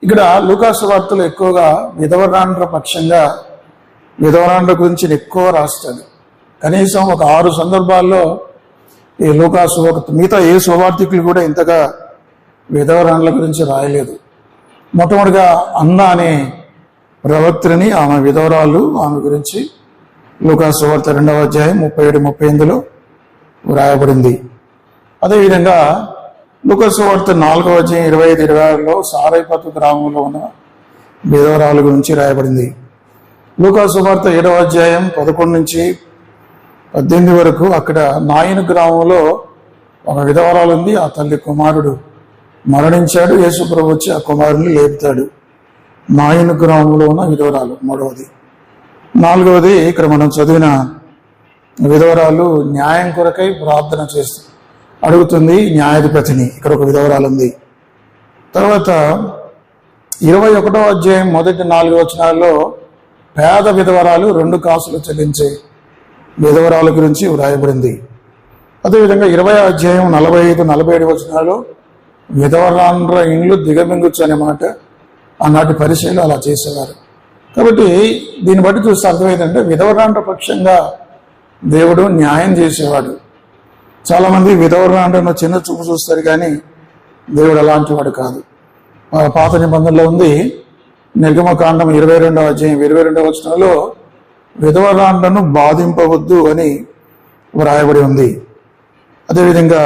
ఇక్కడ లూకాసు వార్తలు ఎక్కువగా విధవరాండ్ర పక్షంగా విధవరాండ్ర గురించి ఎక్కువ రాస్తాడు. కనీసం ఒక 6 సందర్భాల్లో ఈ లూకాసు మిగతా ఏ సువార్తికులు కూడా ఇంతగా విధవరాండ్ల గురించి రాయలేదు. మొట్టమొదటిగా అన్న అనే ప్రవక్త్రిని, ఆమె విధవరాలు, ఆమె గురించి లూకాసు వార్త 2వ అధ్యాయం 37-38లో వ్రాయబడింది. అదేవిధంగా లూకాసు వార్త 4వ అధ్యాయం 25-26లో సారైపతు గ్రామంలో ఉన్న విధవరాలు గురించి రాయబడింది. లూకాసు వార్త 7వ అధ్యాయం 11-18 వరకు అక్కడ నాయను గ్రామంలో ఒక విధవరాలు ఉంది. ఆ తల్లి కుమారుడు మరణించాడు. యేసు ప్రభు వచ్చి ఆ కుమారుని లేపుతాడు. నాయను గ్రామంలో ఉన్న విధవరాలు మూడవది. 4వది ఇక్కడ మనం చదివిన విధవరాలు న్యాయం కొరకై ప్రార్థన చేస్తూ అడుగుతుంది న్యాయాధిపతిని. ఇక్కడ ఒక విధవరాలు ఉంది. తర్వాత 21వ అధ్యాయం మొదటి 4 వచనాల్లో పేద విధవరాలు 2 కాసులు చెల్లించే విధవరాల గురించి వ్రాయబడింది. అదేవిధంగా 20వ అధ్యాయం 45-47 వచనాలు విధవరాండ్ర ఇండ్లు దిగమింగుచ్చు అనే మాట ఆనాటి పరిచయలు అలా చేసేవారు. కాబట్టి దీన్ని బట్టి చూస్తే అర్థమైందంటే విధవరాండ్ర పక్షంగా దేవుడు న్యాయం చేసేవాడు. చాలామంది విధవరాండ్రను చిన్న చూపు చూస్తారు, కానీ దేవుడు అలాంటి వాడు కాదు. పాత నిబంధనలో ఉంది, నిర్గమకాండం 22వ అధ్యాయం 22వ వచనంలో విధవరాండ్రను బాధింపవద్దు అని వ్రాయబడి ఉంది. అదేవిధంగా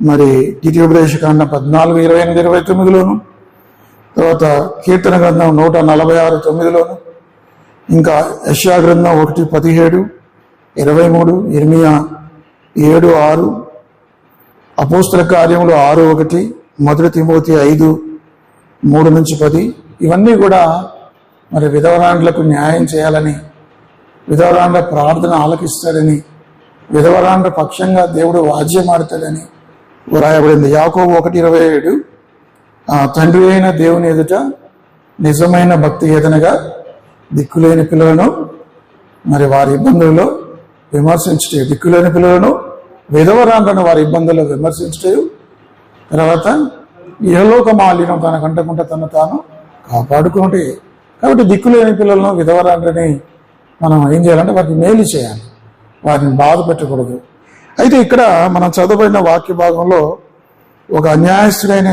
మరి ద్వితీయోపదేశకాండం 14:28-29లోను, తర్వాత కీర్తన గ్రంథం 146:9లోను, ఇంకా యెషయా గ్రంథం 1:17-23, ఇర్మియా 7:6, అపోస్తల కార్యములు 6:1, మొదటి తిమోతి 5:3-10 ఇవన్నీ కూడా మరి విధవరాండ్లకు న్యాయం చేయాలని, విధవరాండ్ర ప్రార్థన ఆలకిస్తాడని, విధవరాండ్ర పక్షంగా దేవుడు వాద్యమాడతాడని వ్రాయబడింది. యాకోబు 1:27 తండ్రి అయిన దేవుని ఎదుట నిజమైన భక్తి ఏదనగా దిక్కులేని పిల్లలను మరి వారి ఇబ్బందుల్లో విమర్శించటే, దిక్కులేని పిల్లలను విధవరాండ్రను వారి ఇబ్బందుల్లో విమర్శించటే, తర్వాత ఇహలోక మాలిన్యం తనకంటకుండా తను తాను కాపాడుకుంటే. కాబట్టి దిక్కులేని పిల్లలను విధవరాండ్రని మనం ఏం చేయాలంటే వారికి మేలు చేయాలి, వారిని బాధ పెట్టకూడదు. అయితే ఇక్కడ మనం చదవబడిన వాక్య భాగంలో ఒక అన్యాయస్తుడైన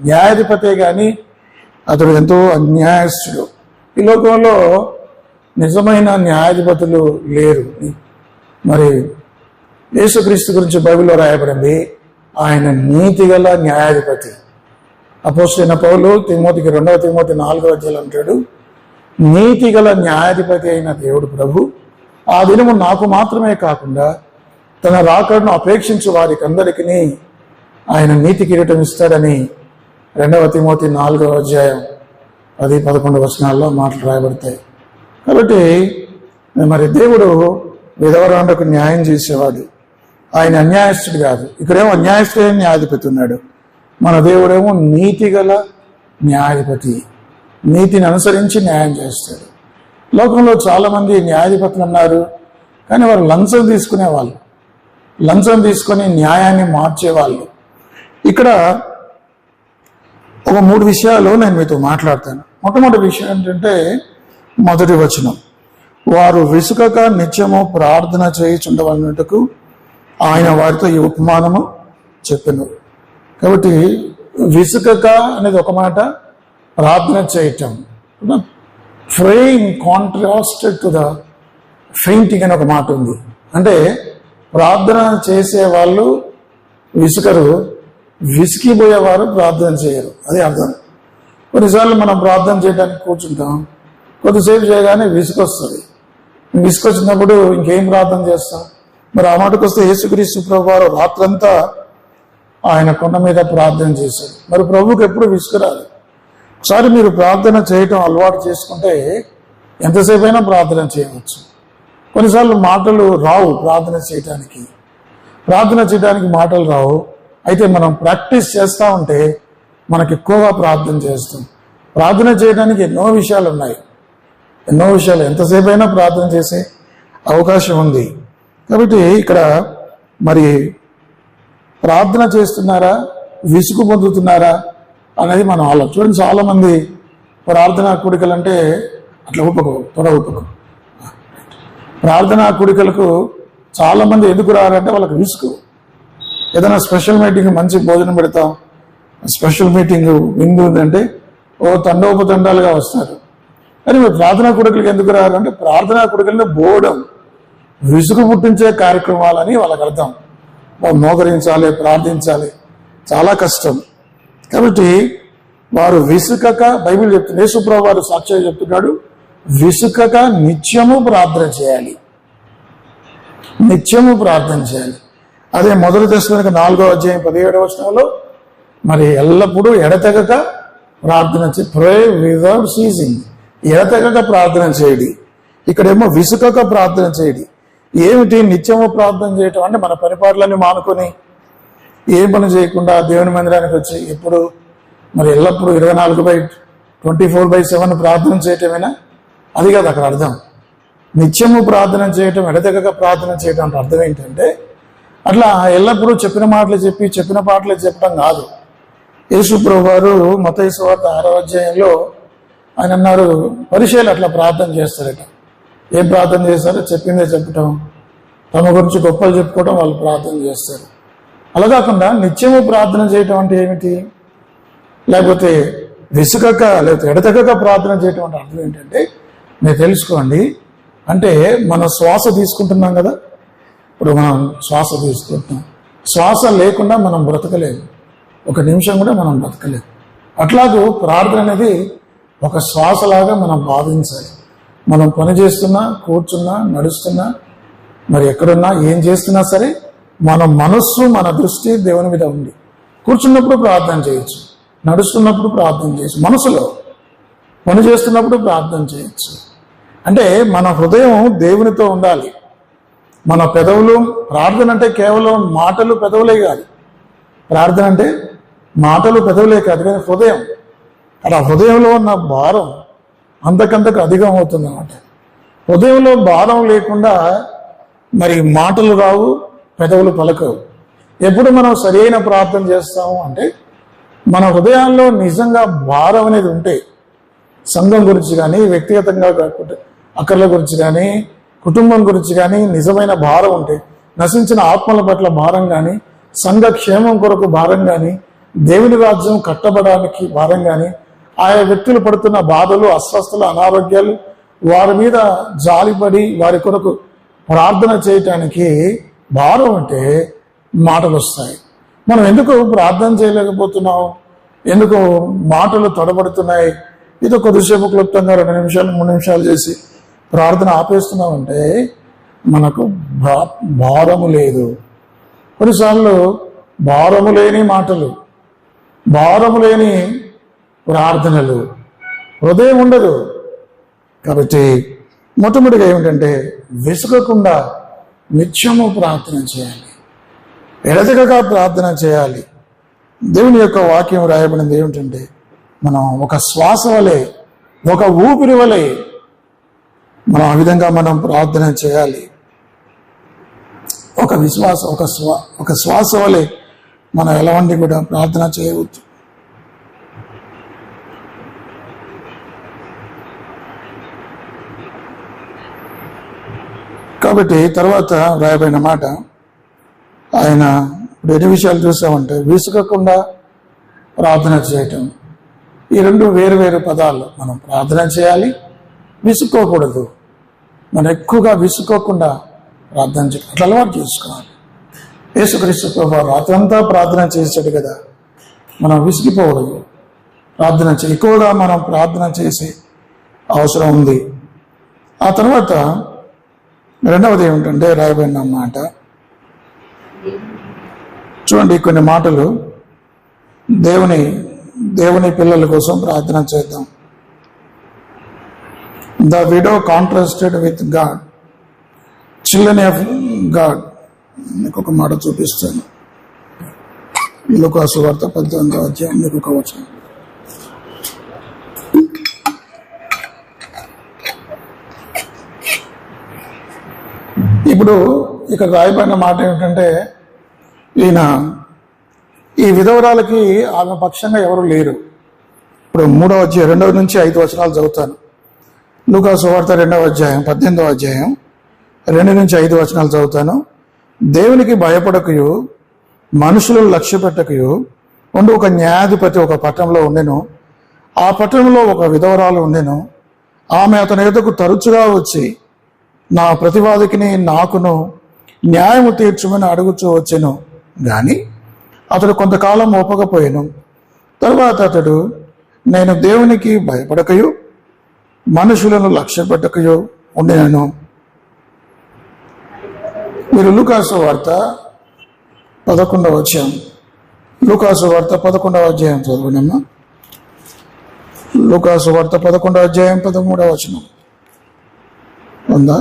న్యాయాధిపతే కానీ అతడు ఎంతో అన్యాయస్తుడు. ఈ లోకంలో నిజమైన న్యాయాధిపతులు లేరు. మరి యేసుక్రీస్తు గురించి బైబిల్లో రాయబడింది, ఆయన నీతిగల న్యాయాధిపతి. అపోస్తలుడైన పౌలు తిమోతికి 2వ తిమోతి 4వ అధ్యాయంలో అంటాడు, నీతిగల న్యాయాధిపతి అయిన దేవుడు ప్రభు ఆ దినము నాకు మాత్రమే కాకుండా తన రాకడను అపేక్షించు వారికి అందరికీ ఆయన నీతి కిరీటం ఇస్తాడని 2వ తిమోతి 4వ అధ్యాయం 10-11 వచనాల్లో మాటలు రాయబడతాయి. కాబట్టి మరి దేవుడు విధవరాండ్రకు న్యాయం చేసేవాడు, ఆయన అన్యాయస్తుడు కాదు. ఇక్కడేమో అన్యాయస్తుడైన న్యాయాధిపతి ఉన్నాడు, మన దేవుడేమో నీతిగల న్యాయాధిపతి, నీతిని అనుసరించి న్యాయం చేస్తాడు. లోకంలో చాలామంది న్యాయాధిపతులు ఉన్నారు, కానీ వారు లంచం తీసుకునేవాళ్ళు, లంచం తీసుకొని న్యాయాన్ని మార్చేవాళ్ళు. ఇక్కడ ఒక 3 విషయాలు నేను మీతో మాట్లాడతాను. మొట్టమొదటి విషయం ఏంటంటే మొదటి వచనం, వారు విసుకక నిత్యము ప్రార్థన చేయుచుండవన్నట్టుకు ఆయన వారితో ఈ ఉపమానము చెప్పెను. కాబట్టి విసుకక అనేది ఒక మాట, ప్రార్థన చేయటం, praying contrasted to the fainting అని ఒక మాట ఉంది. అంటే ప్రార్థన చేసే వాళ్ళు విసుకరు, విసిగిపోయేవారు ప్రార్థన చేయరు. అదే అర్థం. కొన్నిసార్లు మనం ప్రార్థన చేయడానికి కూర్చుంటాం, కొద్దిసేపు చేయగానే విసుకొస్తుంది. విసుకొచ్చినప్పుడు ఇంకేం ప్రార్థన చేస్తాం? మరి ఆ మాటకు వస్తే యేసుక్రీస్తు ప్రభు వారు రాత్రంతా ఆయన కొండ మీద ప్రార్థన చేశారు. మరి ప్రభువుకి ఎప్పుడు విసుకురాదు. ఒకసారి మీరు ప్రార్థన చేయటం అలవాటు చేసుకుంటే ఎంతసేపు అయినా ప్రార్థన చేయవచ్చు. కొన్నిసార్లు మాటలు రావు ప్రార్థన చేయటానికి మాటలు రావు. అయితే మనం ప్రాక్టీస్ చేస్తూ ఉంటే మనకి ఎక్కువగా ప్రార్థన చేస్తాం. ప్రార్థన చేయడానికి ఎన్నో విషయాలు ఉన్నాయి, ఎంతసేపు అయినా ప్రార్థన చేసే అవకాశం ఉంది. కాబట్టి ఇక్కడ మరి ప్రార్థన చేస్తున్నారా, విసుగు పొందుతున్నారా అనేది మనం ఆలోచన. చూడండి, చాలా మంది ప్రార్థనా కూడికలు అంటే అట్లా ఒప్పుకో ప్రార్థనా కూడికలకు చాలా మంది ఎందుకు రారంటే వాళ్ళకి విసుగు. ఏదైనా స్పెషల్ మీటింగ్, మంచి భోజనం పెడతాం, స్పెషల్ మీటింగ్ విందు ఉందంటే తండోపతండాలుగా వస్తారు. కానీ మీరు ప్రార్థనా కూడికలకు ఎందుకు రారు అంటే ప్రార్థనా కూడికల్లో బోర్డం, విసుగు పుట్టించే కార్యక్రమాలని వాళ్ళకి అర్థం. మోకరించాలి, ప్రార్థించాలి, చాలా కష్టం. కాబట్టి వారు విసుకక, బైబిల్ చెప్తుంది, యేసుప్రభువు వారు సాక్ష్యం చెప్తున్నాడు, విసుకక నిత్యము ప్రార్థన చేయాలి, నిత్యము ప్రార్థన చేయాలి. అదే 1 దశలోనిక 4:17 మరి ఎల్లప్పుడూ ఎడతెగక ప్రార్థన ప్రే విదౌట్ సీజింగ్, ఎడతెగక ప్రార్థన చేయడి. ఇక్కడేమో విసుకక ప్రార్థన చేయడి. ఏమిటి నిత్యము ప్రార్థన చేయటం అంటే మన పరిపాలనని మానుకొని ఏ పని చేయకుండా దేవుని మందిరానికి వచ్చి ఎప్పుడు మరి ఎల్లప్పుడూ 24/7 ప్రార్థన చేయటమేనా? అది కాదు అక్కడ అర్థం. నిత్యము ప్రార్థన చేయటం, ఎడతెగక ప్రార్థన చేయటం అంటే అర్థం ఏంటంటే అట్లా ఎల్లప్పుడూ చెప్పిన మాటలు చెప్పి చెప్పిన పాటలు చెప్పడం కాదు. యేసుప్రభువు వారు మత్తయి సువార్త 6వ ఆయన అన్నారు, పరిచయులు అట్లా ప్రార్థన చేస్తారట. ఏం ప్రార్థన చేస్తారో చెప్పిందే చెప్పటం, తమ గురించి గొప్పలు చెప్పుకోవడం వాళ్ళు ప్రార్థన చేస్తారు. అలా కాకుండా నిత్యము ప్రార్థన చేయటం అంటే ఏమిటి? లేకపోతే విసుకక లేకపోతే ఎడతెగక ప్రార్థన చేయటం అంటే అర్థం ఏంటంటే మీరు తెలుసుకోండి. అంటే మనం శ్వాస తీసుకుంటున్నాం కదా, ఇప్పుడు మనం శ్వాస తీసుకుంటున్నాం, శ్వాస లేకుండా మనం బ్రతకలేము, ఒక నిమిషం కూడా మనం బ్రతకలేము. అట్లాగూ ప్రార్థన అనేది ఒక శ్వాసలాగా మనం భావించాలి. మనం పని చేస్తున్నా, కూర్చున్నా, నడుస్తున్నా, మరి ఎక్కడున్నా, ఏం చేస్తున్నా సరే మన మనస్సు, మన దృష్టి దేవుని మీద ఉంది. కూర్చున్నప్పుడు ప్రార్థన చేయొచ్చు, నడుస్తున్నప్పుడు ప్రార్థన చేయొచ్చు, మనసులో పని చేస్తున్నప్పుడు ప్రార్థన చేయొచ్చు. అంటే మన హృదయం దేవునితో ఉండాలి. మన పెదవులు, ప్రార్థన అంటే కేవలం మాటలు పెదవులే కాదు, ప్రార్థన అంటే మాటలు పెదవులే కాదు, కానీ హృదయం, అలా హృదయంలో ఉన్న భారం అంతకంతకు అధికం అవుతుంది అన్నమాట. హృదయంలో భారం లేకుండా మరి మాటలు రావు, పెదవులు పలకవు. ఎప్పుడు మనం సరైన ప్రార్థన చేస్తాము అంటే మన హృదయాల్లో నిజంగా భారం అనేది ఉంటే, సంఘం గురించి కానీ, వ్యక్తిగతంగా కాకుండా అక్కర్ల గురించి కానీ, కుటుంబం గురించి కానీ నిజమైన భారం ఉంటే, నశించిన ఆత్మల పట్ల భారం కానీ, సంఘ క్షేమం కొరకు భారం కానీ, దేవుని రాజ్యం కట్టబడానికి భారం కానీ, ఆయా వ్యక్తులు పడుతున్న బాధలు, అస్వస్థలు, అనారోగ్యాలు, వారి మీద జాలిపడి వారి కొరకు ప్రార్థన చేయటానికి భారం అంటే మాటలు వస్తాయి. మనం ఎందుకు ప్రార్థన చేయలేకపోతున్నాం? ఎందుకు మాటలు తడబడుతున్నాయి? ఇది కొద్దిసేపు క్లుప్తంగా 2 నిమిషాలు 3 నిమిషాలు చేసి ప్రార్థన ఆపేస్తున్నామంటే మనకు భారము లేదు. కొన్నిసార్లు భారము లేని మాటలు, భారము లేని ప్రార్థనలు, హృదయం ఉండదు. కాబట్టి మొట్టమొదటిగా ఏమిటంటే విసుగకుండా నిత్యము ప్రార్థన చేయాలి, ఎడతెగక ప్రార్థన చేయాలి. దేవుని యొక్క వాక్యం రాయబడింది ఏమిటంటే మనం ఒక శ్వాస వలె, ఒక ఊపిరి వలె మనం ఆ విధంగా మనం ప్రార్థన చేయాలి. ఒక విశ్వాస ఒక శ్వాస వలె మనం ఎలాంటి కూడా ప్రార్థన చేయవచ్చు. కాబట్టి తర్వాత రాయబడిన మాట, ఆయన ఇప్పుడు ఎన్ని విషయాలు చూసామంటే విసుగకుండా ప్రార్థన చేయటం, ఈ 2 వేరు పదాలు. మనం ప్రార్థన చేయాలి, విసుక్కోకూడదు. మనం ఎక్కువగా విసుక్కోకుండా ప్రార్థన చేయడం అట్లా అలవాటు చేసుకోవాలి. యేసుక్రీస్తు ప్రభువు రాత్రంతా ప్రార్థన చేశాడు కదా, మనం విసిగిపోకూడదు. ప్రార్థన ఎక్కువగా మనం ప్రార్థన చేసే అవసరం ఉంది. ఆ తర్వాత రెండవది ఏమిటంటే రాయబడిన మాట చూడండి, కొన్ని మాటలు దేవుని పిల్లల కోసం ప్రార్థన చేద్దాం. The widow contrasted with God, children of God. మీకు ఒక మాట చూపిస్తాను. లూకా సువార్త 18వ అధ్యాయం మీకు ఒక వచనం. ఇప్పుడు ఇక్కడ రాయబడిన మాట ఏమిటంటే ఈ విధవరాలకి ఆమె పక్షంగా ఎవరు లేరు. ఇప్పుడు 3వ అధ్యాయం 2 నుంచి 5 వచనాలు చదువుతాను. లూకా సువార్త 2వ అధ్యాయం 18వ అధ్యాయం 2 నుంచి 5 వచనాలు చదువుతాను. దేవునికి భయపడకయు మనుషులను లక్ష్య పెట్టకయు ఉండి ఒక న్యాయాధిపతి ఒక పట్టణంలో ఉండెను. ఆ పట్టణంలో ఒక విధవరాలు ఉండెను. ఆమె అతని ఎదుటకు తరచుగా వచ్చి నా ప్రతివాదికిని నాకును న్యాయము తీర్చుమని అడుగుచూ వచ్చెను. గాని అతడు కొంతకాలం ఒప్పకపోయాను. తర్వాత అతడు నేను దేవునికి భయపడకయు మనుషులను లక్ష్య పెట్టకయు ఉండేను. మీరు లూకాసు వార్త 11వ అధ్యాయం, లూకాసు వార్త 11వ అధ్యాయం చదువునమ్మా. లూకాసు వార్త 11వ అధ్యాయం 13వ వచనం ఉందా?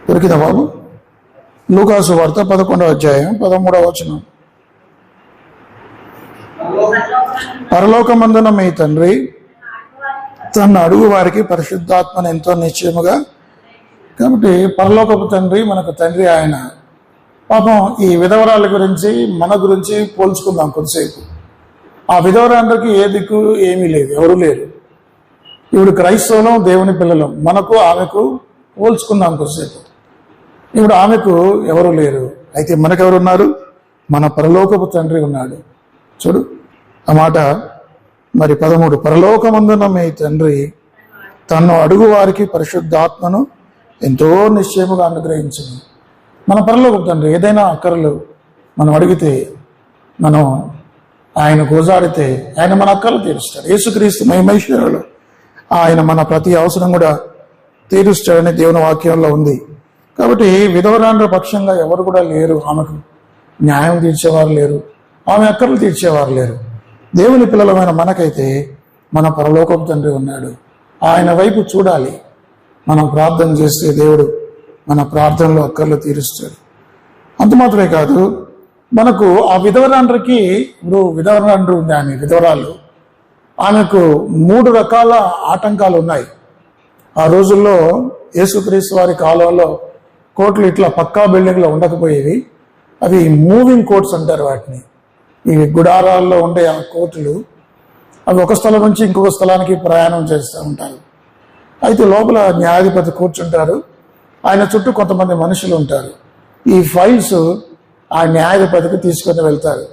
దొరికిందా బాబు? లూకాసు వార్త 11వ అధ్యాయం 13వ వచనం. పరలోకమందున మీ తండ్రి తన అడుగు వారికి పరిశుద్ధాత్మను ఎంతో నిశ్చయముగా. కాబట్టి పరలోకపు తండ్రి మనకు తండ్రి ఆయన. పాపం ఈ విధవరాల గురించి మన గురించి పోల్చుకుందాం కొద్దిసేపు. ఆ విధవరాండ్రకి ఏ దిక్కు ఏమీ లేదు, ఎవరు లేరు. ఇప్పుడు క్రైస్తవులం, దేవుని పిల్లలం, మనకు ఆమెకు పోల్చుకుందాం కొద్దిసేపు. ఇప్పుడు ఆమెకు ఎవరు లేరు, అయితే మనకెవరున్నారు? మన పరలోకపు తండ్రి ఉన్నాడు. చూడు ఆ మాట మరి 13, పరలోకమందున మీ తండ్రి తను అడుగు వారికి పరిశుద్ధాత్మను ఎంతో నిశ్చయముగా అనుగ్రహించింది. మన పరలోకపు తండ్రి ఏదైనా అక్కర్లు మనం అడిగితే, మనం ఆయన గోజాడితే ఆయన మన అక్కర్లు తీరుస్తాడు. యేసుక్రీస్తు మహిమైశ్వరుడు, ఆయన మన ప్రతి అవసరం కూడా తీరుస్తాడని దేవుని వాక్యంలో ఉంది. కాబట్టి విధవరాండ్ర పక్షంగా ఎవరు కూడా లేరు. ఆమెకు న్యాయం తీర్చేవారు లేరు, ఆమె అక్కర్లు తీర్చేవారు లేరు. దేవుని పిల్లలమైన మనకైతే మన పరలోకపు తండ్రి ఉన్నాడు. ఆయన వైపు చూడాలి. మనం ప్రార్థన చేస్తే దేవుడు మన ప్రార్థనలో అక్కర్లు తీరుస్తాడు. అంత మాత్రమే కాదు, మనకు ఆ విధవరాండ్రకి, ఇప్పుడు విధవరాండ్రు ఉంది, ఆమె విధవరాలు, ఆమెకు 3 రకాల ఆటంకాలు ఉన్నాయి. ఆ రోజుల్లో యేసుక్రీస్తు వారి కాలంలో కోర్టులు ఇట్లా పక్కా బిల్డింగ్లో ఉండకపోయేవి. అవి మూవింగ్ కోర్ట్స్ అంటారు వాటిని. ఈ గుడారాల్లో ఉండే ఆ కోర్టులు, అవి ఒక స్థలం నుంచి ఇంకొక స్థలానికి ప్రయాణం చేస్తూ ఉంటారు. అయితే లోపల న్యాయాధిపతి కూర్చుంటారు, ఆయన చుట్టూ కొంతమంది మనుషులు ఉంటారు. ఈ ఫైల్స్ ఆ న్యాయాధిపతికి తీసుకొని వెళ్తారు.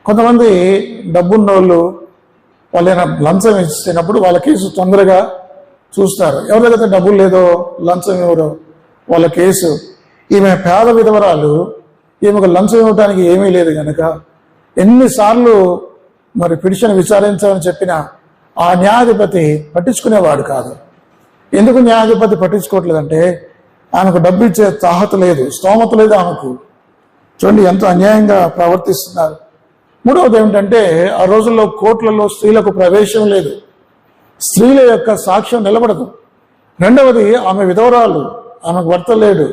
కొంతమంది డబ్బున్నోళ్ళు వాళ్ళైనా లంచం ఇచ్చినప్పుడు వాళ్ళ కేసు తొందరగా చూస్తారు. ఎవరికైతే డబ్బులు లేదో, లంచం ఎవరో వాళ్ళ కేసు. ఈమె పేద విధవరాలు, ఈమెకు లంచం ఇవ్వడానికి ఏమీ లేదు కనుక ఎన్నిసార్లు మరి పిటిషన్ విచారించాలని చెప్పినా ఆ న్యాయాధిపతి పట్టించుకునేవాడు కాదు. ఎందుకు న్యాయాధిపతి పట్టించుకోవట్లేదంటే ఆమెకు డబ్బు ఇచ్చే తాహత లేదు, స్తోమత లేదు ఆమెకు. చూడండి ఎంత అన్యాయంగా ప్రవర్తిస్తున్నారు. 3వది ఏమిటంటే, ఆ రోజుల్లో కోర్టులలో స్త్రీలకు ప్రవేశం లేదు, స్త్రీల యొక్క సాక్ష్యం నిలబడదు. 2వది ఆమె విధవరాలు, ఆమెకు భర్త లేడు.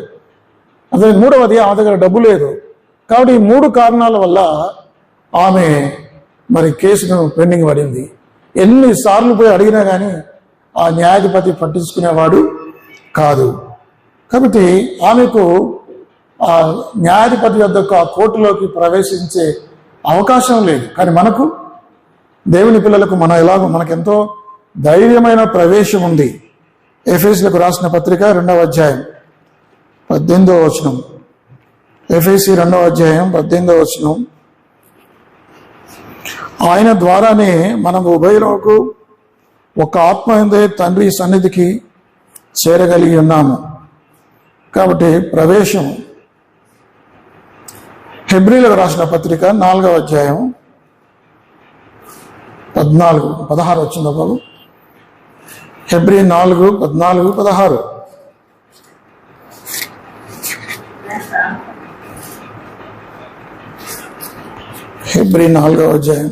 అదే 3వది ఆమె దగ్గర డబ్బు లేదు. కాబట్టి ఈ 3 కారణాల వల్ల ఆమె మరి కేసును పెండింగ్ పడింది. ఎన్నిసార్లు పోయి అడిగినా కానీ ఆ న్యాయాధిపతి పట్టించుకునేవాడు కాదు. కాబట్టి ఆమెకు ఆ న్యాయాధిపతి వద్దకు, ఆ కోర్టులోకి ప్రవేశించే అవకాశం లేదు. కానీ మనకు, దేవుని పిల్లలకు మనకెంతో ధైర్యమైన ప్రవేశం ఉంది. ఎఫెసీయులకు రాసిన పత్రిక 2వ అధ్యాయం 18వ వచనం. ఎఫెసీ 2వ అధ్యాయం 18వ వచనం. ఆయన ద్వారానే మనం ఉభయులకు ఒక ఆత్మ యందే తండ్రి సన్నిధికి చేరగలిగి ఉన్నాము. కాబట్టి ప్రవేశం. హెబ్రీలకు రాసిన పత్రిక 4వ అధ్యాయం 16 వచ్చిందా బాబు? హెబ్రీ 4, 14, 16. హెబ్రీ 4వ అధ్యాయం.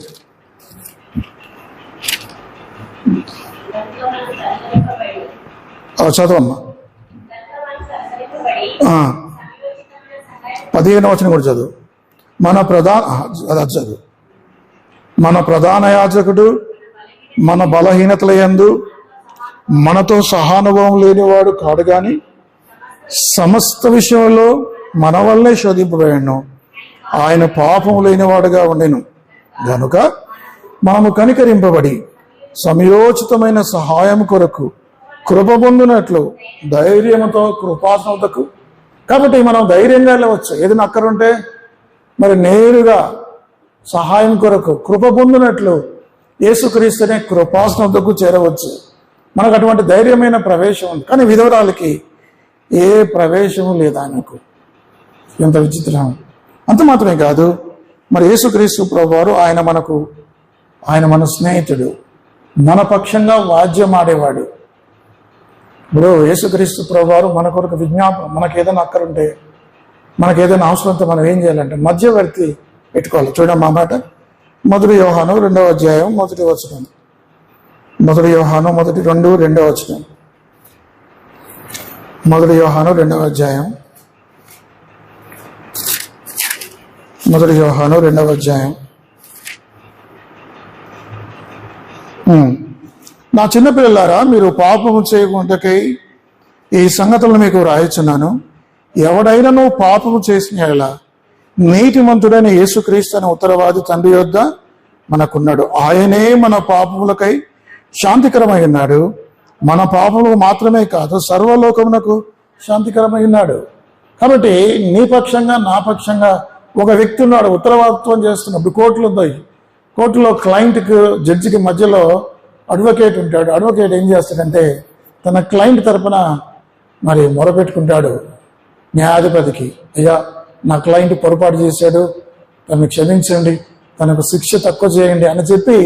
చదవమ్మా. 15వ వచనం కూడా చదువు. మన ప్రధాన యాజకుడు మన బలహీనతల యందు మనతో సహానుభవం లేనివాడు కాడు గాని సమస్త విషయంలో మన వల్లే శోధింపబడెను. ఆయన పాపము లేనివాడుగా ఉండెను గనుక మనము కనికరింపబడి సమయోచితమైన సహాయం కొరకు కృప పొందినట్లు ధైర్యముతో కృపాసనతకు. కాబట్టి మనం ధైర్యంగా వెళ్ళవచ్చు. ఏదైనా అక్కరుంటే మరి నేరుగా సహాయం కొరకు కృప పొందినట్లు యేసుక్రీస్తునే కృపాసనతకు చేరవచ్చు. మనకు అటువంటి ధైర్యమైన ప్రవేశం ఉంది. కానీ విధవరాలకి ఏ ప్రవేశము లేదు ఆమెకు. ఎంత విచిత్రం! అంత మాత్రమే కాదు, మరి యేసుక్రీస్తు ప్రభువారు ఆయన మన స్నేహితుడు, మన పక్షంగా వాద్యం ఆడేవాడు. ఇప్పుడు యేసుక్రీస్తు ప్రభువారు మన కొరకు విజ్ఞాపన, మనకు ఏదైనా అక్కరుంటే, మనకు ఏదైనా అవసరంతో మనం ఏం చేయాలంటే మధ్యవర్తి పెట్టుకోవాలి. చూడండి మా మాట, 1 యోహాను 2వ అధ్యాయం 1వ వచనం. 1 యోహాను 2వ వచనం. 1 యోహాను 2వ అధ్యాయం 1 యోహాను 2వ అధ్యాయం. నా చిన్నపిల్లలారా, మీరు పాపము చేయకుండాకై ఈ సంగతులను మీకు రాయచున్నాను. ఎవడైనను పాపము చేసిన యెడల నీతిమంతుడైన యేసుక్రీస్తు అనే ఉత్తరవాది తండ్రి యొద్ద మనకున్నాడు. ఆయనే మన పాపములకై శాంతికరమై ఉన్నాడు. మన పాపములకు మాత్రమే కాదు, సర్వలోకమునకు శాంతికరమై ఉన్నాడు. కాబట్టి నీ పక్షంగా నా పక్షంగా ఒక వ్యక్తి ఉన్నాడు, ఉత్తరవాదిత్వం చేస్తున్నప్పుడు. కోర్టులు ఉన్నాయి, కోర్టులో క్లయింట్కి జడ్జికి మధ్యలో అడ్వకేట్ ఉంటాడు. అడ్వకేట్ ఏం చేస్తాడంటే తన క్లయింట్ తరపున మరి మొరపెట్టుకుంటాడు న్యాయాధిపతికి, అయ్యా నా క్లయింట్ పొరపాటు చేశాడు, తనను క్షమించండి, తనకు శిక్ష తక్కువ చేయండి అని చెప్పి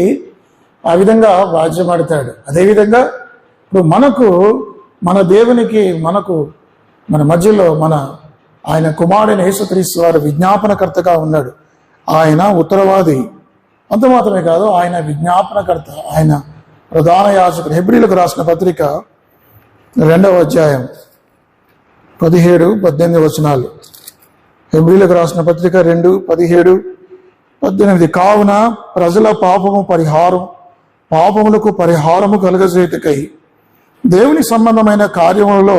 ఆ విధంగా వాద్యమాడతాడు. అదేవిధంగా ఇప్పుడు మన దేవునికి మన మధ్యలో ఆయన కుమారుడైన యేసుక్రీస్తు వారు విజ్ఞాపనకర్తగా ఉన్నాడు. ఆయన ఉత్తరవాది. అంత మాత్రమే కాదు, ఆయన విజ్ఞాపనకర్త, ఆయన ప్రధాన యాజకుడు. హెబ్రీలకు రాసిన పత్రిక 2వ అధ్యాయం 17-18 వచనాలు. హెబ్రీలకు రాసిన పత్రిక 2:17-18. కావున ప్రజల పాపములకు పరిహారము కలుగజేయుటకై దేవుని సంబంధమైన కార్యములలో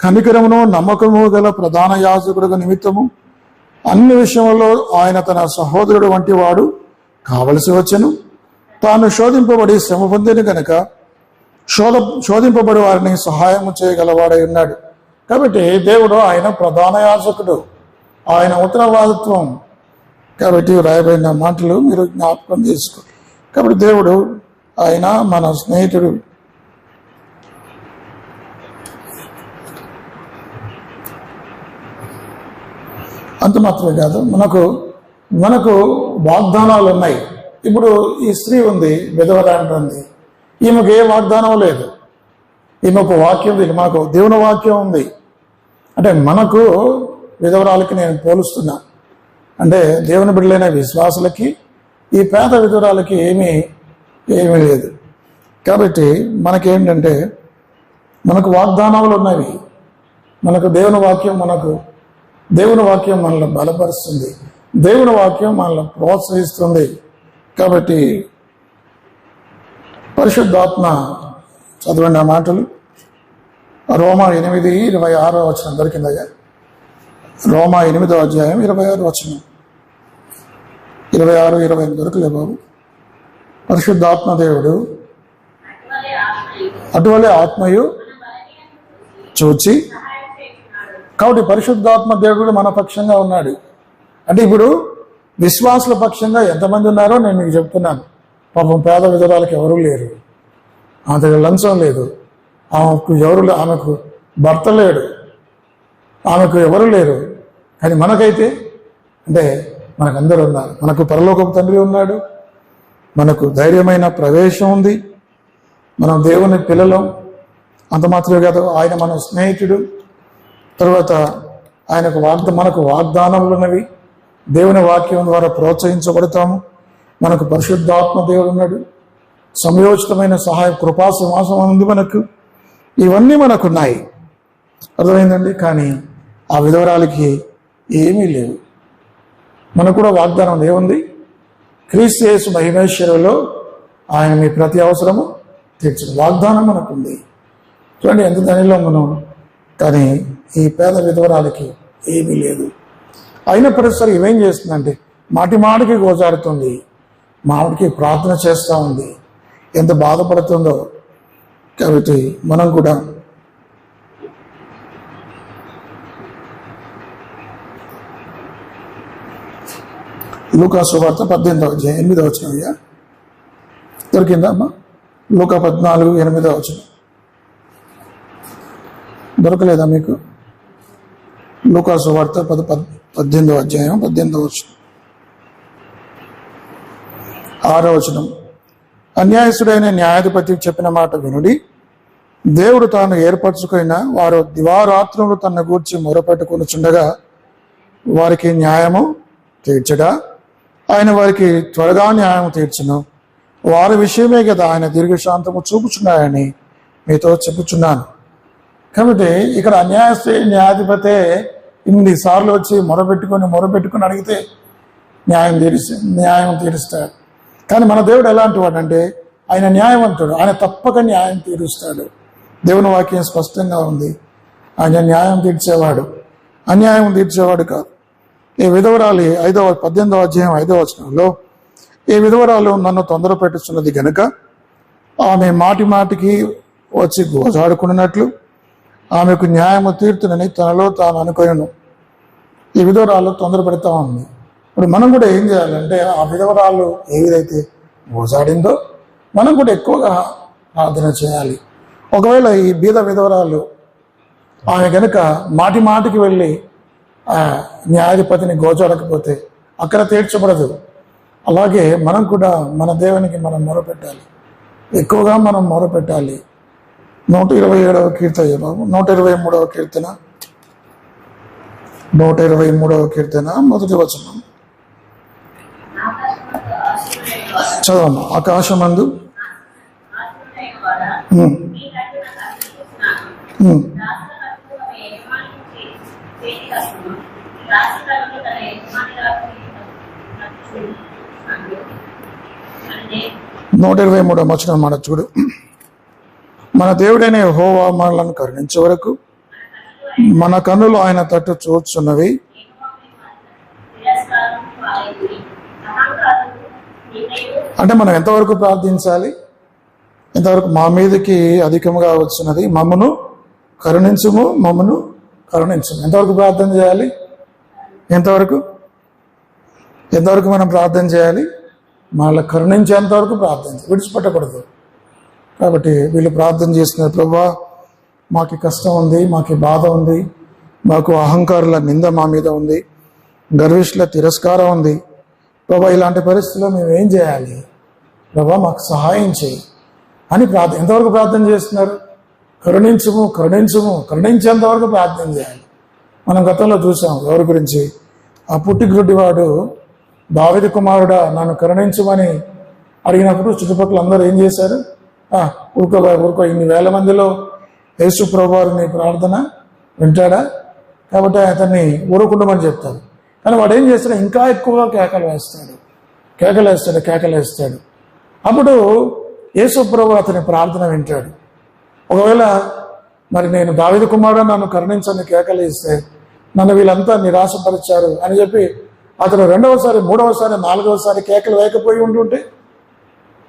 కనికరమును నమ్మకము గల ప్రధాన యాజకుడుగా నిమిత్తము అన్ని విషయములలో ఆయన తన సహోదరుడు వంటి వాడు కావలసి వచ్చెను. తాను శోధింపబడి శ్రమ పొందిన కనుక శోధింపబడి వారిని సహాయము చేయగలవాడై ఉన్నాడు. కాబట్టి దేవుడు ఆయన ప్రధాన యాజకుడు, ఆయన ఉత్తరవాదిత్వం. కాబట్టి రాయబడిన మాటలు మీరు జ్ఞాపకం చేసుకో. కాబట్టి దేవుడు ఆయన మన స్నేహితుడు. అంత మాత్రమే కాదు, మనకు వాగ్దానాలు ఉన్నాయి. ఇప్పుడు ఈ స్త్రీ ఉంది, విధవరాంటి ఉంది, ఈమెకు ఏ వాగ్దానం లేదు. ఈమెకు వాక్యం ఉంది, మాకు దేవుని వాక్యం ఉంది. అంటే మనకు విధవరాలకి నేను పోలుస్తున్నా. అంటే దేవుని బిడ్డలైన విశ్వాసులకి ఈ పేద విధవరాలకి ఏమీ లేదు. కాబట్టి మనకేంటంటే మనకు వాగ్దానాలు ఉన్నవి. దేవుని వాక్యం మనల్ని బలపరుస్తుంది, దేవుని వాక్యం మనల్ని ప్రోత్సహిస్తుంది. కాబట్టి పరిశుద్ధాత్మ చదవండి ఆ మాటలు. రోమా 8:26 వచనం దొరికిందయ్యా. రోమా 8వ అధ్యాయం 26 వచనం. 26-28 దొరకలే బాబు. పరిశుద్ధాత్మ దేవుడు అటువలే ఆత్మయు చూచి. కాబట్టి పరిశుద్ధాత్మ దేవుడు మన పక్షంగా ఉన్నాడు. అంటే ఇప్పుడు విశ్వాసుల పక్షంగా ఎంతమంది ఉన్నారో నేను మీకు చెప్తున్నాను. పాపం పేద విధురాలకు ఎవరూ లేరు, ఆమె దగ్గర లంచం లేదు, ఆమెకు భర్త లేడు, ఆమెకు ఎవరు లేరు. కానీ మనకైతే అంటే మనకందరూ ఉన్నారు. మనకు పరలోకపు తండ్రి ఉన్నాడు, మనకు ధైర్యమైన ప్రవేశం ఉంది, మనం దేవుని పిల్లలం. అంత మాత్రమే కాదు, ఆయన మన స్నేహితుడు. తర్వాత మనకు వాగ్దానములు ఉన్నవి, దేవుని వాక్యం ద్వారా ప్రోత్సహించబడతాము. మనకు పరిశుద్ధాత్మ దేవుడు ఉన్నాడు, సమయోచితమైన సహాయం, కృపా సింహాసం ఉంది మనకు. ఇవన్నీ మనకున్నాయి, అర్థమైందండి. కానీ ఆ విధవరాలకి ఏమీ లేవు. మనకు కూడా వాగ్దానం ఏముంది? క్రీస్తు యేసు మహిమేశ్వరులో ఆయన మీ ప్రతి అవసరము తీర్చిన వాగ్దానం మనకుంది. చూడండి ఎంత ధనిలో మనం. కానీ ఈ పేద విధవరాలకి ఏమీ లేదు. అయినప్పటికీ సరే ఇవేం చేస్తుందంటే మాటికి గోజారుతుంది, మాటికి ప్రార్థన చేస్తూ ఉంది, ఎంత బాధపడుతుందో. కాబట్టి మనం కూడా లూకా సువార్త 18:8 దొరికిందా అమ్మా? లూకా 14:8 దొరకలేదా మీకు? లూకా సువార్త 18:18 6 అన్యాయస్తుడైన న్యాయాధిపతి చెప్పిన మాట వినుడి, దేవుడు తాను ఏర్పరచుకున్న వారు దివారాత్రులు తన గూర్చి మొరపెట్టుకొనుచుండగా వారికి న్యాయము తీర్చడా? ఆయన వారికి త్వరగా న్యాయం తీర్చును. వారి విషయమే కదా ఆయన దీర్ఘశాంతము చూపుచున్నాయని మీతో చెప్పుచున్నాను. కాబట్టి ఇక్కడ న్యాయాధిపతే ఇన్నిసార్లు వచ్చి మొరపెట్టుకొని అడిగితే న్యాయం తీరుస్తాడు. కానీ మన దేవుడు ఎలాంటి వాడంటే ఆయన న్యాయవంతుడు, ఆయన తప్పక న్యాయం తీరుస్తాడు. దేవుని వాక్యం స్పష్టంగా ఉంది, ఆయన న్యాయం తీర్చేవాడు, అన్యాయం తీర్చేవాడు కాదు. ఈ విధవరాలి 18:5 ఈ విధవరాలు నన్ను తొందర పెట్టుచున్నది గనుక ఆమె మాటికి వచ్చి గోజాడుకున్నట్లు ఆమెకు న్యాయము తీర్చునని తనలో తాను అనుకొనెను. ఈ విధవరాలు తొందర పెడతా ఉంది. ఇప్పుడు మనం కూడా ఏం చేయాలంటే ఆ విధవరాలు ఏ విధైతే గోజాడిందో మనం కూడా ఎక్కువగా ప్రార్థన చేయాలి. ఒకవేళ ఈ బీద విధవరాలు ఆమె కనుక మాటికి వెళ్ళి న్యాయాధిపతిని గోజాడకపోతే అక్కడ తీర్చబడదు. అలాగే మనం కూడా మన దేవునికి మనం మొరపెట్టాలి, ఎక్కువగా మనం మొరపెట్టాలి. 127వ కీర్తన బాబు, 123వ కీర్తన 123వ వచనం చదవమ్మా. ఆకాశమందు నూట 123వ వచనం మాట చూడు. మన దేవుడైన యెహోవా మనలను కరుణించే వరకు మన కన్నులు ఆయన తట్టు చూచున్నవి. అంటే మనం ఎంతవరకు ప్రార్థించాలి? ఎంతవరకు? మా మీదకి అధికంగా వచ్చినది మమ్మను కరుణించుము, మమ్మను కరుణించుము. ఎంతవరకు ప్రార్థన చేయాలి? ఎంతవరకు మనం ప్రార్థన చేయాలి? మళ్ళీ కరుణించేంతవరకు ప్రార్థన, విడిచిపెట్టకూడదు. కాబట్టి వీళ్ళు ప్రార్థన చేస్తున్నారు, ప్రభువా మాకు కష్టం ఉంది, మాకు బాధ ఉంది, మాకు అహంకారుల నింద మా మీద ఉంది, గర్విష్ఠుల తిరస్కారం ఉంది. ప్రభా ఇలాంటి పరిస్థితుల్లో మేము ఏం చేయాలి? ప్రభా మాకు సహాయం చేయి అని ఎంతవరకు ప్రార్థన చేస్తున్నారు? కరుణించేంత వరకు ప్రార్థన చేయాలి. మనం గతంలో చూసాం ఎవరి గురించి? ఆ పుట్టిగ్రుడ్డివాడు దావీదు కుమారుడా నన్ను కరుణించమని అడిగినప్పుడు చుట్టుపక్కల అందరూ ఏం చేశారు? ఊరుకో, ఇన్ని వేల మందిలో యేసు ప్రభువారు నీ ప్రార్థన వింటాడా? కాబట్టి అతన్ని ఊరుకుండమని చెప్తారు. కానీ వాడు ఏం చేస్తాడు? ఇంకా ఎక్కువగా కేకలేస్తాడు. అప్పుడు యేసు ప్రభువు అతని ప్రార్థన వింటాడు. ఒకవేళ మరి నేను దావీదు కుమారుడు నన్ను కరుణించని కేకలేస్తే నన్ను వీళ్ళంతా నిరాశపరిచారు అని చెప్పి అతను 2వసారి 3వసారి 4వసారి కేకలు వేయకపోయి ఉంటుంటే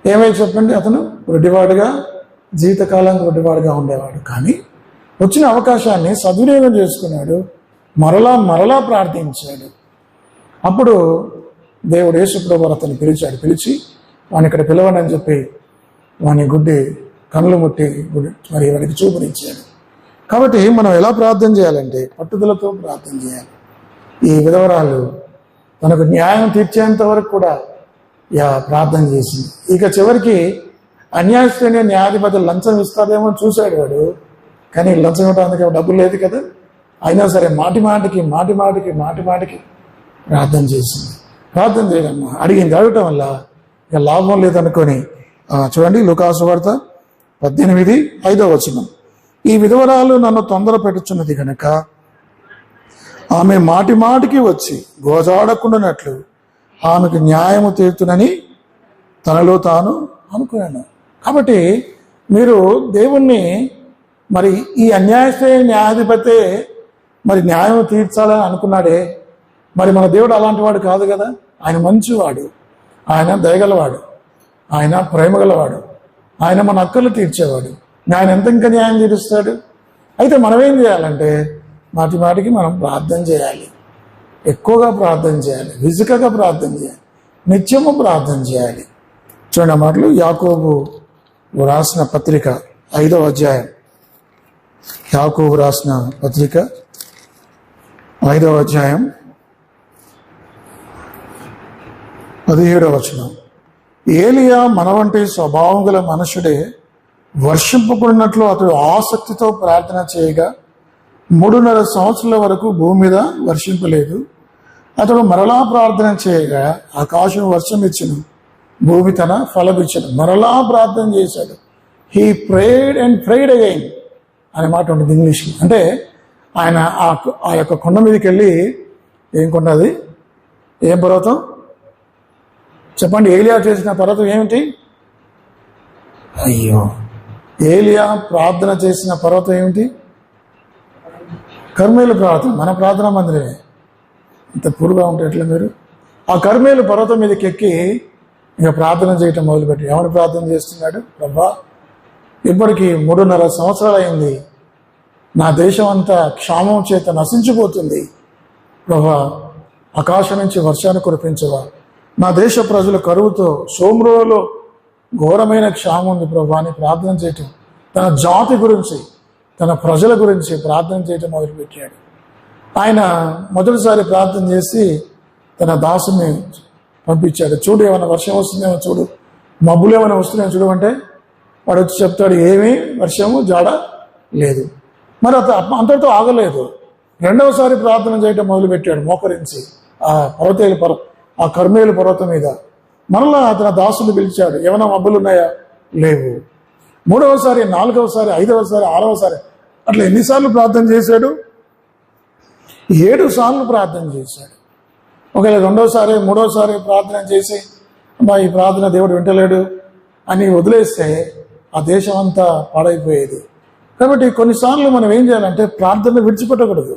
ఏమై చెప్పండి? అతను గుడ్డివాడుగా జీవితకాలం గుడ్డివాడుగా ఉండేవాడు. కానీ వచ్చిన అవకాశాన్ని సద్వినియోగం చేసుకున్నాడు, మరలా ప్రార్థించాడు. అప్పుడు దేవుడు యేసు ప్రభువు అతన్ని పిలిచి వాని ఇక్కడ పిలవనని చెప్పి వాని కనులు ముట్టి మరి వాడికి చూపునిచ్చాడు. కాబట్టి మనం ఎలా ప్రార్థన చేయాలంటే పట్టుదలతో ప్రార్థన చేయాలి. ఈ విధవరాలు తనకు న్యాయం తీర్చేంత వరకు కూడా ప్రార్థన చేసింది. ఇక చివరికి అన్యాయస్తుడైన న్యాయాధిపతి లంచం ఇస్తాడేమో చూశాడు వాడు. కానీ లంచం ఇవ్వడానికి డబ్బులు లేదు కదా. అయినా సరే మాటికి ప్రార్థన చేసింది. ప్రార్థన చేయడం అడిగింది, అడగటం వల్ల ఇక లాభం లేదనుకొని చూడండి లూకా సువార్త 18:5 ఈ విధవరాలు నన్ను తొందర పెట్టుచున్నది కనుక ఆమె మాటికి వచ్చి గోజాడకుండానట్లు ఆమెకు న్యాయము తీర్చునని తనలో తాను అనుకున్నాను. కాబట్టి మీరు దేవుణ్ణి మరి ఈ న్యాయాధిపతే మరి న్యాయం తీర్చాలని అనుకున్నాడే, మరి మన దేవుడు అలాంటి వాడు కాదు కదా. ఆయన మంచివాడు, ఆయన దయగలవాడు, ఆయన ప్రేమగలవాడు, ఆయన మన హక్కులు తీర్చేవాడు. ఆయన ఎంత ఇంకా న్యాయం తీరుస్తాడు. అయితే మనం ఏం చేయాలంటే మాటి మాటికి మనం ప్రార్థన చేయాలి, ఎక్కువగా ప్రార్థన చేయాలి, విసుకగా ప్రార్థన చేయాలి, నిత్యము ప్రార్థన చేయాలి. చూడండి ఆ మాటలు యాకోబు రాసిన పత్రిక 5వ అధ్యాయం. యాకోబు రాసిన పత్రిక 5వ అధ్యాయం 17వ వచనం. ఏలియా మన వంటి స్వభావం గల మనుషుడే వర్షింపబడినట్లు అతడు ఆసక్తితో ప్రార్థన చేయగా 3.5 సంవత్సరాల వరకు భూమి మీద వర్షింపలేదు. అతడు మరలా ప్రార్థన చేయగా ఆకాశం వర్షం ఇచ్చును, భూమి తన ఫలమిచ్చును. మరలా ప్రార్థన చేశాడు. He prayed and prayed again అనే మాట ఉంటుంది ఇంగ్లీష్లో. అంటే ఆయన ఆ యొక్క కొండ మీదకి వెళ్ళి, ఏం కొండ అది, ఏం పర్వతం చెప్పండి? ఏలియా చేసిన పర్వతం ఏమిటి? అయ్యో, ఏలియా ప్రార్థన చేసిన పర్వతం ఏమిటి? కర్మేలు పర్వతం. మన ప్రార్థనా మందిరమే. ఇంత పూర్గా ఉంటే ఎట్లా మీరు? ఆ కర్మేలు పర్వతం మీదకి ఎక్కి ఇంకా ప్రార్థన చేయటం మొదలుపెట్టి ఎవరు ప్రార్థన చేస్తున్నాడు? ప్రభా, ఇప్పటికీ 3.5 సంవత్సరాలు అయింది, నా దేశం అంతా క్షామం చేత నశించిపోతుంది. ప్రభా, ఆకాశం నుంచి వర్షాన్ని కురిపించవా, నా దేశ ప్రజల కరువుతో సోమ్రోలో ఘోరమైన క్షామం ఉంది ప్రభా అని ప్రార్థన చేయటం, తన జాతి గురించి, తన ప్రజల గురించి ప్రార్థన చేయటం మొదలుపెట్టాడు. ఆయన మొదటిసారి ప్రార్థన చేసి తన దాసుని పంపించాడు. చూడు, ఏమైనా వర్షం వస్తుందేమో చూడు, మబ్బులు ఏమైనా వస్తున్నాయో చూడు అంటే వాడు వచ్చి చెప్తాడు, ఏమీ వర్షము జాడ లేదు. మరి అంతటితో ఆగలేదు. 2వసారి ప్రార్థన చేయటం మొదలుపెట్టాడు మోకరించి ఆ కర్మేలు పర్వతం మీద. మరలా అతని దాసుని పిలిచాడు, ఏమైనా మబ్బులు ఉన్నాయా? లేవు. 3వసారి, 4వసారి, 5వసారి, 6వసారి, అట్లా ఎన్నిసార్లు ప్రార్థన చేశాడు? 7 సార్లు ప్రార్థన చేశాడు. ఒకవేళ 2వసారి, 3వసారి ప్రార్థన చేసి ఈ ప్రార్థన దేవుడు వింటలేడు అని వదిలేస్తే ఆ దేశం అంతా పాడైపోయేది. కాబట్టి కొన్నిసార్లు మనం ఏం చేయాలంటే ప్రార్థనను విడిచిపెట్టకూడదు.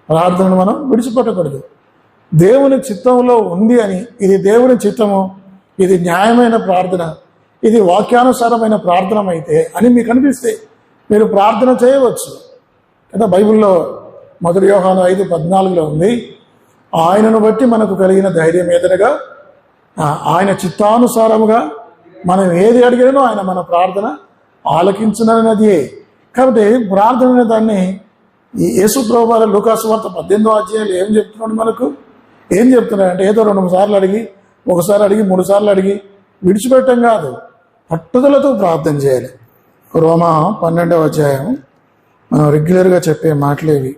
ప్రార్థనను మనం విడిచిపెట్టకూడదు. దేవుని చిత్తంలో ఉంది అని, ఇది దేవుని చిత్తము, ఇది న్యాయమైన ప్రార్థన, ఇది వాక్యానుసారమైన ప్రార్థన అయితే అని మీకు అనిపిస్తే మీరు ప్రార్థన చేయవచ్చు కదా. బైబిల్లో 1 యోహాను 5:14 ఉంది, ఆయనను బట్టి మనకు కలిగిన ధైర్యం ఏదనగా ఆయన చిత్తానుసారముగా మనం ఏది అడిగినో ఆయన మన ప్రార్థన ఆలకించునన్నది. కాబట్టి ప్రార్థన అనే దాన్ని యేసు ప్రభువారు లూకాసు వార్త 18వ అధ్యాయంలో ఏం చెప్తున్నాడు? మనకు ఏం చెప్తున్నాడంటే ఏదో 2 సార్లు అడిగి, 1 సారి అడిగి, 3 సార్లు అడిగి విడిచిపెట్టడం కాదు, పట్టుదలతో ప్రార్థన చేయాలి. రోమా 12వ అధ్యాయం మనం రెగ్యులర్గా చెప్పే మాటలేవి.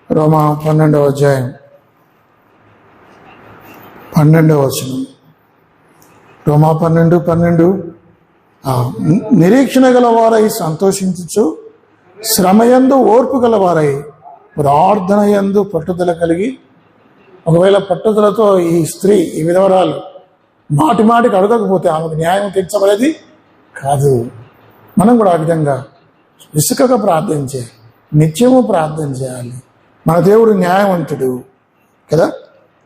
రోమా 12వ అధ్యాయం 12వ వచనం. రోమా 12:12 నిరీక్షణ గలవారై సంతోషించు, శ్రమయందు ఓర్పు గలవారై ప్రార్థన యందు పట్టుదల కలిగి. ఒకవేళ పట్టుదలతో ఈ స్త్రీ, ఈ విధవరాలు మాటి మాటికి అడగకపోతే ఆమెకు న్యాయం తీర్చబడేది కాదు. మనం కూడా ఆ విధంగా విసుకగా ప్రార్థన చేయాలి, నిత్యము ప్రార్థన చేయాలి. మన దేవుడు న్యాయవంతుడు కదా.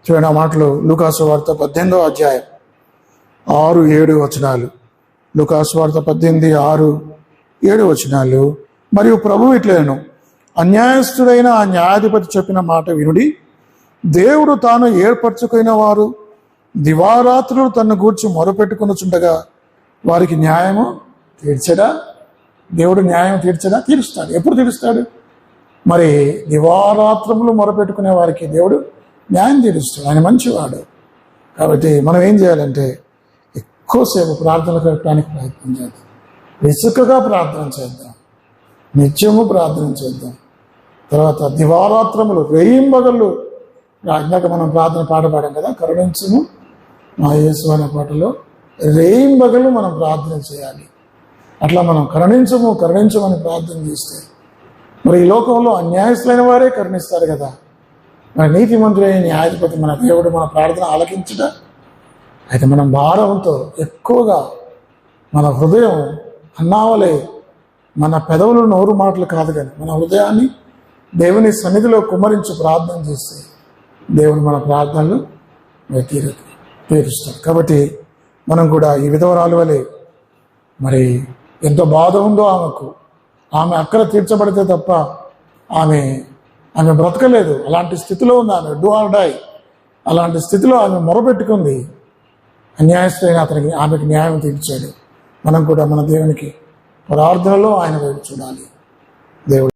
చూడండి ఆ మాటలు లూకాసు వార్త 18వ అధ్యాయం 6-7 వచనాలు. లూకాసు వార్త 18:6-7 వచనాలు. మరియు ప్రభువు ఇట్లను, అన్యాయస్తుడైన ఆ న్యాయాధిపతి చెప్పిన మాట వినుడి. దేవుడు తాను ఏర్పరచుకున్న వారు దివారాత్రులు తన్ను గూర్చి మొరపెట్టుకునిచుండగా వారికి న్యాయము తీర్చడా? దేవుడు న్యాయం తీర్చడా? తీరుస్తాడు. ఎప్పుడు తీరుస్తాడు? మరి దివారాత్రములు మొరపెట్టుకునే వారికి దేవుడు న్యాయం తీరుస్తాడు. ఆయన మంచివాడు. కాబట్టి మనం ఏం చేయాలంటే ఎక్కువసేపు ప్రార్థన పెట్టడానికి ప్రయత్నం చేద్దాం, విసుకగా ప్రార్థన చేద్దాం, నిత్యము ప్రార్థన చేద్దాం. తర్వాత దివారాత్రములు, రేయింబగళ్ళు, ఇందాక మనం ప్రార్థన పాట పాడాం కదా, కరుణించుము మా యేసు అనే పాటలో రేయింబగళ్ళు మనం ప్రార్థన చేయాలి. అట్లా మనం కరుణించమని ప్రార్థన చేస్తే మరి ఈ లోకంలో అన్యాయస్తులైన వారే కరుణిస్తారు కదా. మన నీతిమంతుడైన న్యాయాధిపతి మన దేవుడు మన ప్రార్థన ఆలకించుట. అయితే మనం భారంతో ఎక్కువగా మన హృదయం అన్నావలే, మన పెదవులు నోరు మాటలు కాదు కానీ మన హృదయాన్ని దేవుని సన్నిధిలో కుమ్మరించి ప్రార్థన చేస్తే దేవుడు మన ప్రార్థనలు తీరుస్తాడు. కాబట్టి మనం కూడా ఈ విధవరాలు వలె, మరి ఎంతో బాధ ఉందో ఆమెకు, ఆమె అక్కర తీర్చబడితే తప్ప ఆమె బ్రతకలేదు. అలాంటి స్థితిలో ఉంది ఆమె, డూ ఆర్ డై. అలాంటి స్థితిలో ఆమె మొరపెట్టుకుంది. అన్యాయస్తులైన ఆమెకు న్యాయం తీర్చాడు. మనం కూడా మన దేవునికి ప్రార్థనలో ఆయన వైపు చూడాలి. దేవుడు